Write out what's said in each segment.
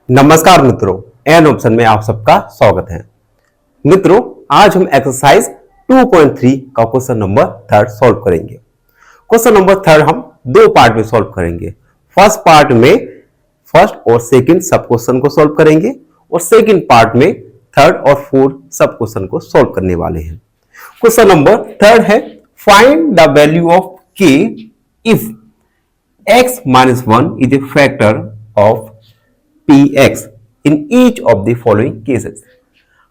नमस्कार मित्रों, an option में आप सबका स्वागत है। मित्रों, आज हम एक्सरसाइज 2.3 का क्वेश्चन नंबर 3 सॉल्व करेंगे। क्वेश्चन नंबर 3 हम दो पार्ट में सॉल्व करेंगे। फर्स्ट पार्ट में फर्स्ट और सेकंड सब क्वेश्चन को सॉल्व करेंगे और सेकंड पार्ट में थर्ड और फोर्थ सब क्वेश्चन को सॉल्व करने वाले हैं। क्वेश्चन नंबर 3 है, find the value of k if x minus 1 is a factor of px in each of the following cases।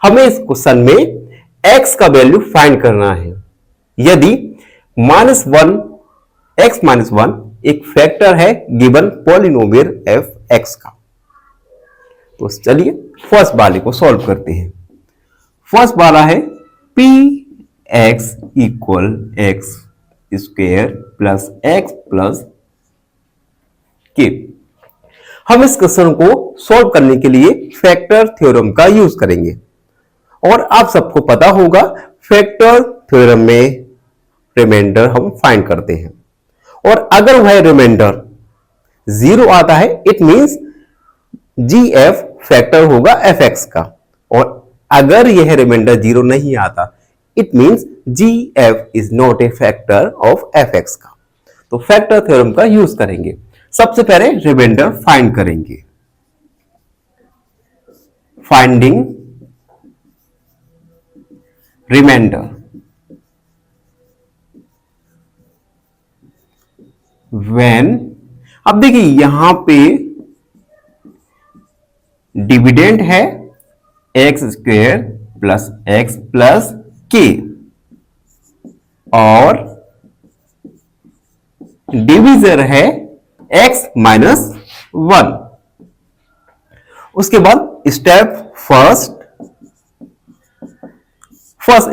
हमें इस क्वेश्चन में x का वैल्यू फाइंड करना है यदि x माइनस वन एक फैक्टर है गिवन पॉलिनोमियल f x का। तो चलिए फर्स्ट वाले को सॉल्व करते हैं। फर्स्ट वाला है p x equal x square plus x plus k। हम इस क्वेश्चन को सॉल्व करने के लिए फैक्टर थ्योरम का यूज करेंगे और आप सबको पता होगा फैक्टर थ्योरम में रिमाइंडर हम फाइंड करते हैं और अगर वह रिमाइंडर 0 आता है इट मींस gf फैक्टर होगा fx का, और अगर यह रिमाइंडर 0 नहीं आता it means gf is not a factor of fx का। तो फैक्टर थ्योरम का यूज करेंगे। सबसे पहले रिमाइंडर फाइंड करेंगे। फाइंडिंग रिमाइंडर, व्हेन, अब देखिए यहां पे डिविडेंड है x square plus x plus के और डिविजर है x माइनस 1। उसके बाद स्टेप फर्स्ट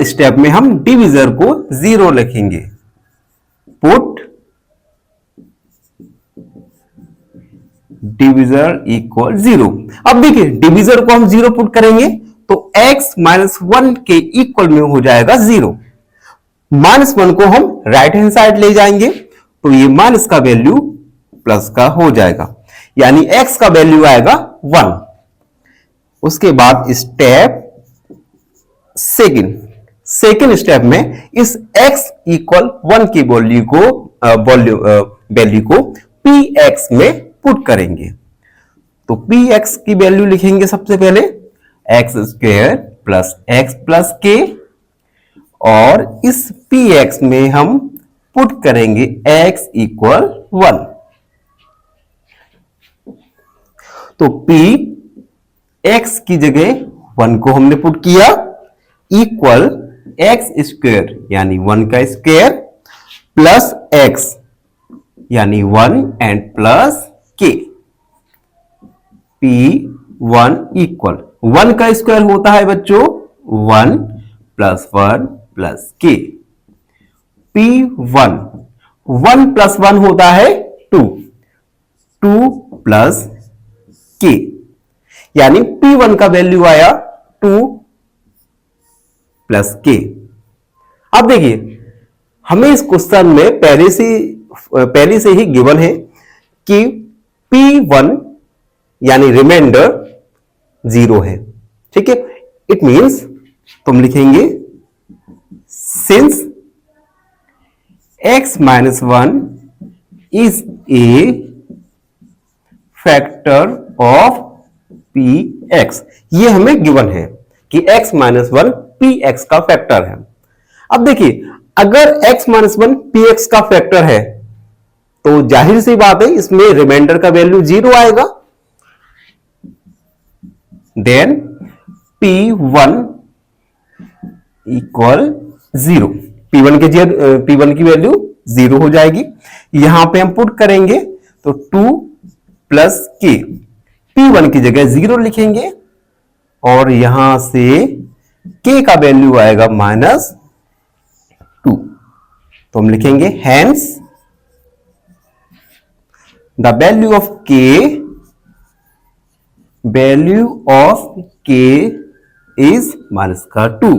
स्टेप में हम डिविजर को 0 लिखेंगे। Put divisor equal 0। अब देखिए डिविजर को हम 0 पुट करेंगे तो x माइनस 1 के इक्वल में हो जाएगा 0। माइनस 1 को हम राइट हैंड साइड ले जाएंगे तो ये माइनस का वैल्यू प्लस का हो जाएगा, यानी x का वैल्यू आएगा 1। उसके बाद स्टेप सेकंड स्टेप में इस x इक्वल 1 की वैल्यू को px में पुट करेंगे। तो px की वैल्यू लिखेंगे सबसे पहले x square plus x plus k और इस px में हम पुट करेंगे x इक्वल 1। तो p x की जगह 1 को हमने पुट किया इक्वल x स्क्वायर यानी 1 का स्क्वायर प्लस x यानी 1 and plus k। p1 equal 1 का स्क्वायर होता है बच्चों 1 plus 1 plus k। p1 1 plus 1 होता है 2 प्लस k, यानी p1 का वैल्यू आया 2 प्लस k। अब देखिए हमें इस क्वेश्चन में पहले से ही गिवन है कि p1 यानी रिमाइंडर 0 है। ठीक है, इट मींस तुम लिखेंगे since x minus 1 is a factor of px। ये हमें गिवन है कि x माइनस 1 px का फैक्टर है। अब देखिए अगर x माइनस 1 px का फैक्टर है तो जाहिर सी बात है इसमें रिमाइंडर का वैल्यू 0 आएगा। देन p1 इक्वल 0, p1 की वैल्यू 0 हो जाएगी। यहां पे हम पुट करेंगे तो 2 प्लस k, p1 की जगह 0 लिखेंगे और यहां से k का वैल्यू आएगा -2। तो हम लिखेंगे hence the value of k is -2।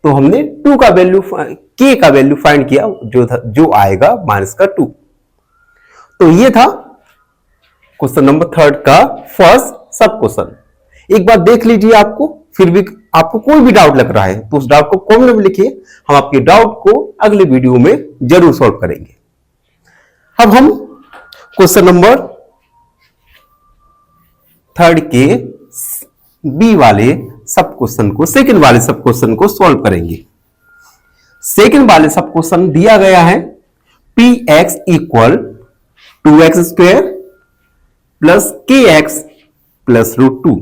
तो हमने k का वैल्यू फाइंड किया जो आएगा -2। तो ये था क्वेश्चन नंबर 3 का फर्स्ट सब क्वेश्चन एक बार देख लीजिए। आपको फिर भी आपको कोई भी डाउट लग रहा है तो उस डाउट को कमेंट में लिखिए, हम आपके डाउट को अगले वीडियो में जरूर सॉल्व करेंगे। अब हम क्वेश्चन नंबर 3 के बी वाले सब क्वेश्चन को, सेकंड वाले सब क्वेश्चन को सॉल्व करेंगे। सेकंड वाले सब क्वेश्चन दिया गया है P x equal 2x square plus के एक्स प्लस √2।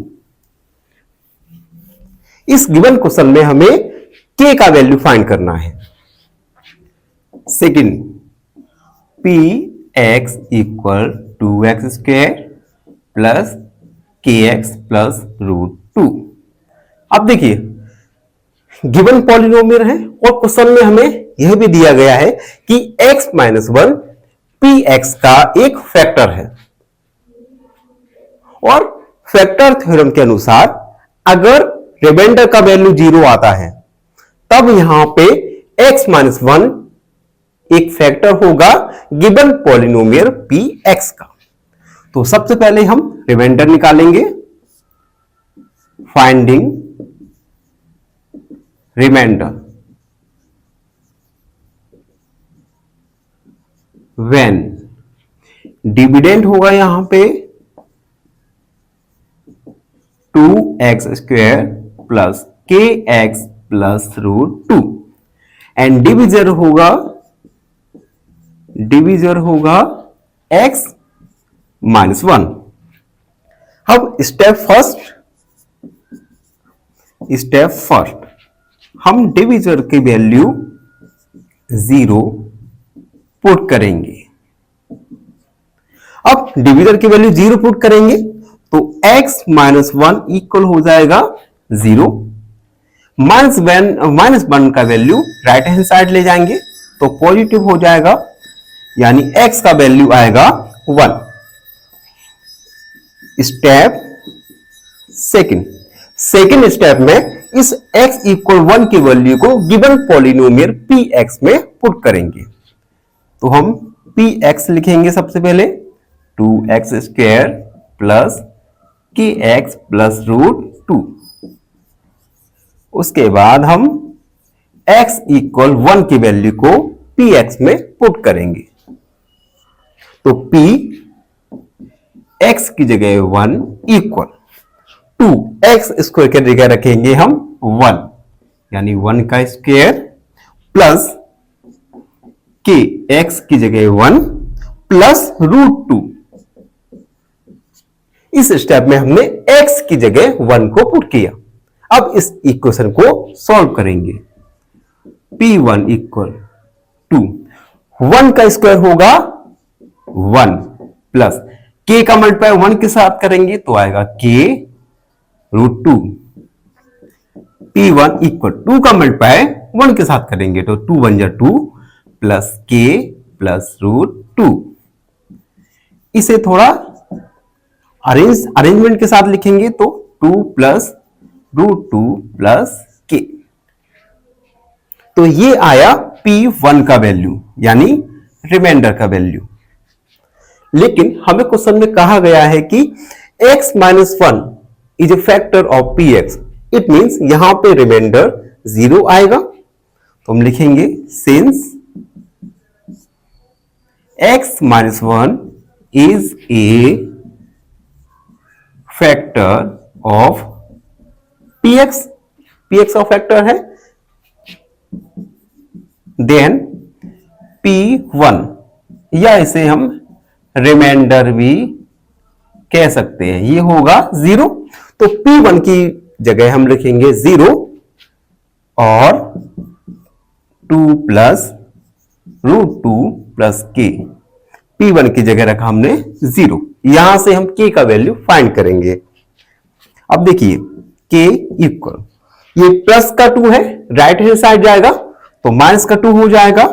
इस गिवन क्वेश्चन में हमें k का वैल्यू फाइंड करना है। Second, P x equal 2x square plus के एक्स प्लस √2। अब देखिए गिवन पॉलिनोमियल है और क्वेश्चन में हमें यह भी दिया गया है कि x - 1 पी एक्स का एक फैक्टर है और फैक्टर थ्योरम के अनुसार अगर रिमाइंडर का वैल्यू 0 आता है तब यहां पे x - 1 एक फैक्टर होगा गिवन पॉलिनोमियल पी एक्स का। तो सबसे पहले हम रिमाइंडर निकालेंगे। फाइंडिंग रिमाइंडर व्हेन डिविडेंड होगा यहां पे 2x स्क्वायर प्लस के एक्स प्लस √2 एंड डिविजर होगा x - 1। अब स्टेप फर्स्ट हम डिविजर की वैल्यू 0 पुट करेंगे। अब डिविजर की वैल्यू 0 पुट करेंगे तो x - 1 इक्वल हो जाएगा 0। -1 का वैल्यू राइट हैंड साइड ले जाएंगे तो पॉजिटिव हो जाएगा, यानी x का वैल्यू आएगा 1। स्टेप सेकंड स्टेप में इस x इक्वल 1 की वैल्यू को गिवन पॉलिनोमियल px में पुट करेंगे। तो हम px लिखेंगे सबसे पहले 2x स्क्वायर प्लस के एक्स प्लस √2। उसके बाद हम x इक्वल 1 की वैल्यू को px में पुट करेंगे। तो p x की जगह 1 इक्वल 2x स्क्वायर की जगह रखेंगे हम 1, यानी 1 का स्क्वायर प्लस के x की जगह 1 प्लस √2। इस स्टेप में हमने x की जगह 1 को पुट किया। अब इस इक्वेशन को सॉल्व करेंगे। p1 इक्वल 2, 1 का स्क्वायर होगा 1 प्लस k का मल्टीप्लाई 1 के साथ करेंगे तो आएगा k √2। p1 इक्वल 2 का मल्टीप्लाई 1 के साथ करेंगे तो 2 1 जा 2 प्लस k प्लस √2। इसे थोड़ा अरेंजमेंट के साथ लिखेंगे तो 2 प्लस √2 प्लस k। तो ये आया p1 का वैल्यू, यानी रिमाइंडर का वैल्यू। लेकिन हमें क्वेश्चन में कहा गया है कि x - 1 is a factor of px, it means यहां पे रिमाइंडर 0 आएगा। तो हम लिखेंगे since x - 1 is a factor of px of factor है, देन p1 या इसे हम रिमाइंडर भी कह सकते हैं, ये होगा 0। तो p1 की जगह हम लिखेंगे 0 और 2 प्लस √2 प्लस k। p1 की जगह रखा हमने 0। यहां से हम k का वैल्यू फाइंड करेंगे। अब देखिए k इक्वल, ये प्लस का 2 है, राइट हैंड साइड जाएगा तो माइनस का 2 हो जाएगा,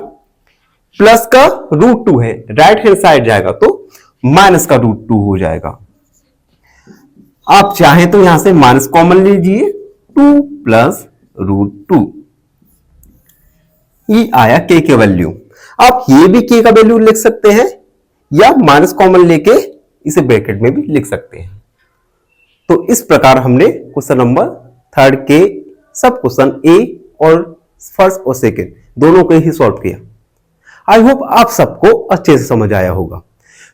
प्लस का √2 है, राइट हैंड साइड जाएगा तो माइनस का √2 हो जाएगा। आप चाहें तो यहां से माइनस कॉमन लीजिए, 2 प्लस √2। ये आया k की वैल्यू। आप ये भी k का वैल्यू लिख सकते हैं या माइनस कॉमन लेके इसे ब्रैकेट में भी लिख सकते हैं। तो इस प्रकार हमने क्वेश्चन नंबर 3 के सब क्वेश्चन ए और फर्स्ट और सेकंड दोनों को ही सॉल्व किया। आई होप आप सबको अच्छे से समझ आया होगा।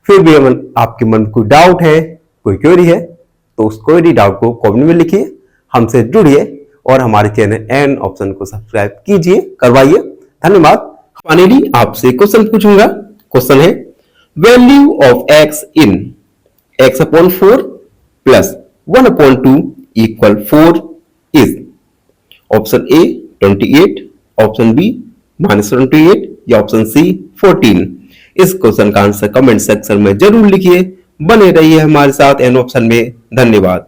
फिर भी आपके मन में कोई डाउट है, कोई क्वेरी है, तो उस क्वेरी डाउट को कमेंट में लिखिए, हमसे जुड़िए और हमारे चैनल एन ऑप्शन को सब्सक्राइब कीजिए, करवाइए। धन्यवाद। फाइनली आपसे क्वेश्चन पूछूंगा। क्वेश्चन है value of x in x upon 4 plus 1 upon 2 equal 4 is option A 28, option B -28 या ऑप्शन सी 14। इस क्वेश्चन का आंसर कमेंट सेक्शन में जरूर लिखिए। बने रहिए हमारे साथ एन ऑप्शन में। धन्यवाद।